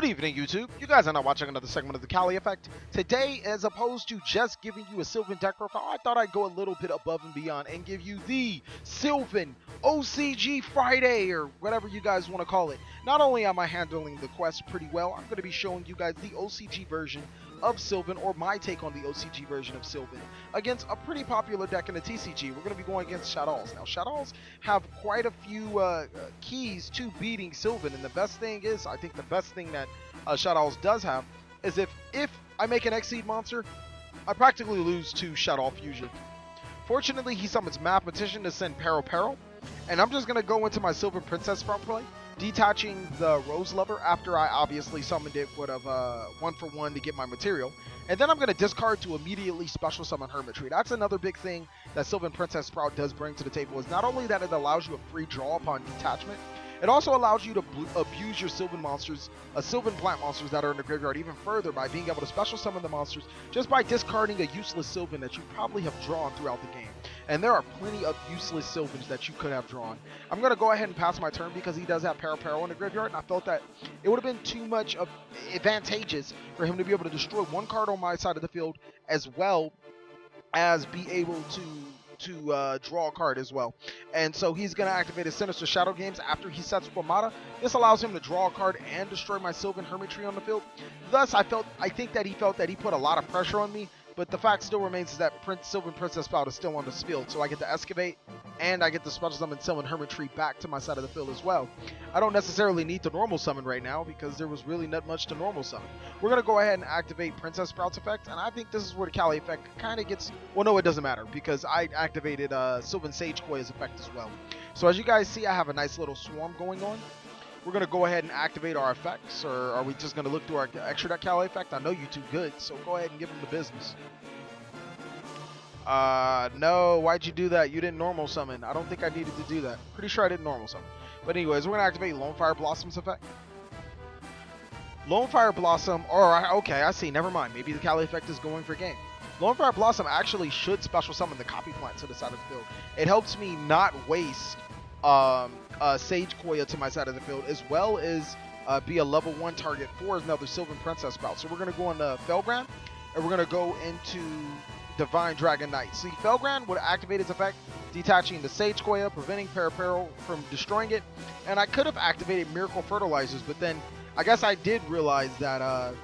Good evening, YouTube. You guys are now watching another segment of the Cali Effect. Today, as opposed to just giving you a Sylvan deck profile, I thought I'd go a little bit above and beyond and give you the Sylvan OCG Friday, or whatever you guys want to call it. Not only am I handling the quest pretty well, I'm going to be showing you guys the OCG version of Sylvan, or my take on the OCG version of Sylvan, against a pretty popular deck in the TCG. We're going to be going against Shaddolls. Now, Shaddolls have quite a few keys to beating Sylvan, and the best thing is, I think the best thing that Shaddolls does have is if I make an Exceed monster, I practically lose to Shadow Fusion. Fortunately, he summons Mathematician to send Peril, and I'm just going to go into my Sylvan Princess Sprout play, detaching the Rose Lover after I obviously summoned it with a 1-for-1 to get my material. And then I'm going to discard to immediately special summon Hermitry. That's another big thing that Sylvan Princess Sprout does bring to the table, is not only that it allows you a free draw upon detachment, it also allows you to abuse your Sylvan monsters, Sylvan plant monsters that are in the graveyard even further by being able to special summon the monsters just by discarding a useless Sylvan that you probably have drawn throughout the game. And there are plenty of useless Sylvans that you could have drawn. I'm going to go ahead and pass my turn because he does have Peril in the graveyard, and I felt that it would have been too much advantageous for him to be able to destroy one card on my side of the field as well as be able to draw a card as well. And so he's going to activate his Sinister Shadow Games after he sets Squamata. This allows him to draw a card and destroy my Sylvan Hermitry on the field. Thus, I think that he felt that he put a lot of pressure on me, but the fact still remains is that Sylvan Princess Sprout is still on this field, so I get to Excavate, and I get to special summon Sylvan Hermitry back to my side of the field as well. I don't necessarily need to normal summon right now because there was really not much to normal summon. We're going to go ahead and activate Princess Sprout's effect, and I think this is where the Cali effect kind of gets... Well, no, it doesn't matter because I activated Sylvan Sage Koya's effect as well. So as you guys see, I have a nice little swarm going on. We're going to go ahead and activate our effects, or are we just going to look through our extra deck Cali effect? I know you two good, so go ahead and give them the business. No, why'd you do that? You didn't normal summon. I don't think I needed to do that. Pretty sure I didn't normal summon. But anyways, we're going to activate Lone Fire Blossom's effect. Lone Fire Blossom, okay, I see, never mind. Maybe the Cali effect is going for game. Lone Fire Blossom actually should special summon the copy plant to the side of the field. It helps me not waste Sage Koya to my side of the field, as well as be a level 1 target for another Sylvan Princess Sprout. So we're going to go into Felgrand, and we're going to go into Divine Dragon Knight. See, Felgrand would activate its effect, detaching the Sage Koya, preventing Peril from destroying it, and I could have activated Miracle Fertilizers, but then I guess I did realize that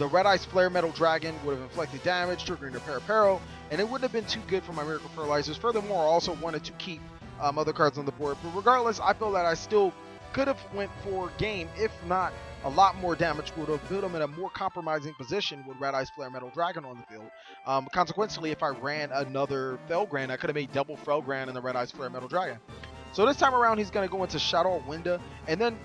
the Red Ice Flare Metal Dragon would have inflicted damage, triggering the Peril, and it wouldn't have been too good for my Miracle Fertilizers. Furthermore, I also wanted to keep other cards on the board, but regardless, I feel that I still could have went for game, if not a lot more damage, would have put him in a more compromising position with Red Ice Flare Metal Dragon on the field. Consequently, if I ran another Felgrand, I could have made double Felgrand and the Red Ice Flare Metal Dragon. So this time around, he's going to go into Shadow Winda, and then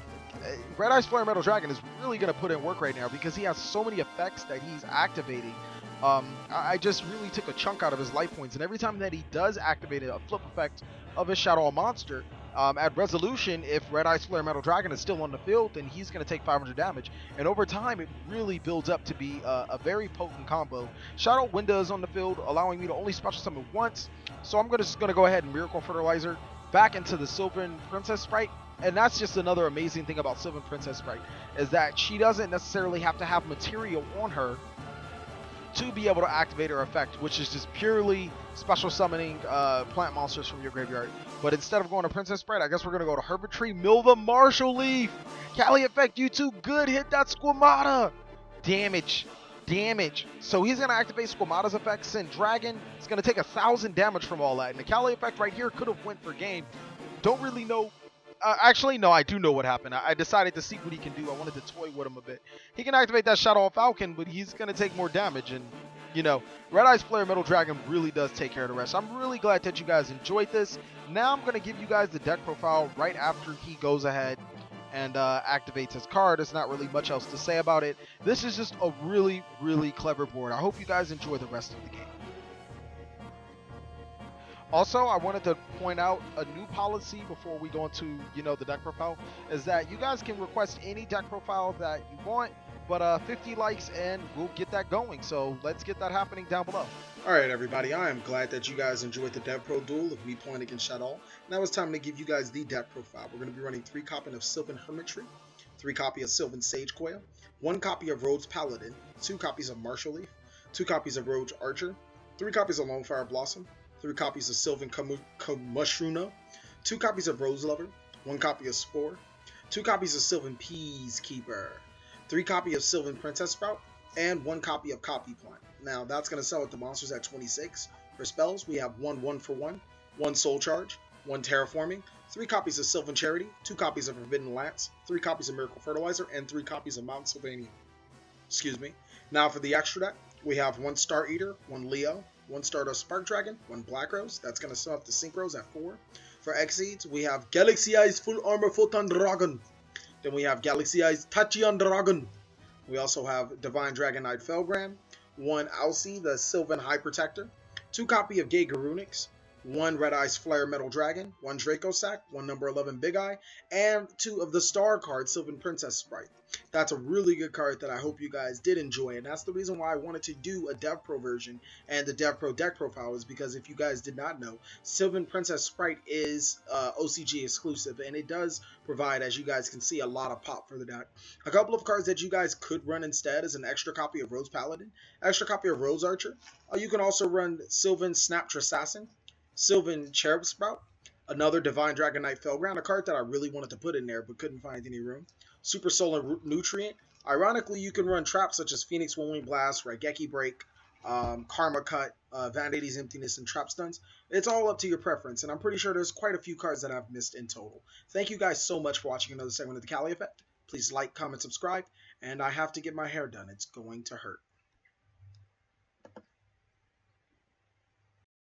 Red Ice Flare Metal Dragon is really going to put in work right now because he has so many effects that he's activating. I just really took a chunk out of his life points, and every time that he does activate a flip effect of his Shadow monster, at resolution, if Red Ice Flare Metal Dragon is still on the field, then he's going to take 500 damage. And over time, it really builds up to be a very potent combo. Shadow Winda is on the field, allowing me to only special summon once. So I'm just going to go ahead and Miracle Fertilizer back into the Sylvan Princess Sprite. And that's just another amazing thing about Sylvan Princess Sprite, is that she doesn't necessarily have to have material on her to be able to activate her effect, which is just purely special summoning plant monsters from your graveyard. But instead of going to Princess Sprite, I guess we're going to go to Hermitry, Mill the Marshall Leaf. Cali effect, you two good, hit that Squamata. Damage. So he's going to activate Squamata's effect, send Dragon. It's going to take 1,000 damage from all that. And the Cali effect right here could have went for game. Don't really know. Actually, no, I do know what happened. I decided to see what he can do. I wanted to toy with him a bit. He can activate that Shadow Falcon, but he's going to take more damage. And, you know, Red Ice Flare Metal Dragon really does take care of the rest. I'm really glad that you guys enjoyed this. Now I'm going to give you guys the deck profile right after he goes ahead and activates his card. There's not really much else to say about it. This is just a really, really clever board. I hope you guys enjoy the rest of the game. Also, I wanted to point out a new policy before we go into, the deck profile, is that you guys can request any deck profile that you want, but 50 likes and we'll get that going. So let's get that happening down below. Alright everybody, I am glad that you guys enjoyed the Dev Pro Duel of me playing against Shadow. Now it's time to give you guys the deck profile. We're going to be running 3 copies of Sylvan Hermitry, 3 copies of Sylvan Sage Koya. 1 copy of Rhodes Paladin, 2 copies of Martial Leaf, 2 copies of Rhodes Archer, 3 copies of Lonefire Blossom, 3 copies of Sylvan Mushroomo, 2 copies of Rose Lover, 1 copy of Spore, 2 copies of Sylvan Peacekeeper, 3 copies of Sylvan Princess Sprout, and 1 copy of Copy Plant. Now that's going to sell at the monsters at 26. For spells, we have 1 for 1, 1 Soul Charge, 1 Terraforming, 3 copies of Sylvan Charity, 2 copies of Forbidden Lance, 3 copies of Miracle Fertilizer, and 3 copies of Mount Sylvania. Excuse me. Now for the extra deck, we have 1 Star Eater, 1 Leo, 1 Stardust Spark Dragon, 1 Black Rose. That's going to sum up the Synchros at 4. For Exceeds, we have Galaxy Eyes Full Armor Photon Dragon. Then we have Galaxy Eyes Tachyon Dragon. We also have Divine Dragonite Felgram, 1 Alcee, the Sylvan High Protector, 2 copy of Gay Garunix, 1 Red Eyes Flare Metal Dragon, 1 Draco Sack, 1 number 11 Big Eye, and 2 of the Star card, Sylvan Princess Sprite. That's a really good card that I hope you guys did enjoy, and that's the reason why I wanted to do a Dev Pro version and the Dev Pro deck profile, is because if you guys did not know, Sylvan Princess Sprite is OCG exclusive, and it does provide, as you guys can see, a lot of pop for the deck. A couple of cards that you guys could run instead is an extra copy of Rose Paladin, extra copy of Rose Archer. You can also run Sylvan Snap Assassin, Sylvan Cherub Sprout, another Divine Dragonite Felground, a card that I really wanted to put in there but couldn't find any room. Super Solar Nutrient. Ironically, you can run traps such as Phoenix Winging Blast, Raigeki Break, Karma Cut, Vanity's Emptiness, and Trap Stuns. It's all up to your preference, and I'm pretty sure there's quite a few cards that I've missed in total. Thank you guys so much for watching another segment of The Cali Effect. Please like, comment, subscribe, and I have to get my hair done. It's going to hurt.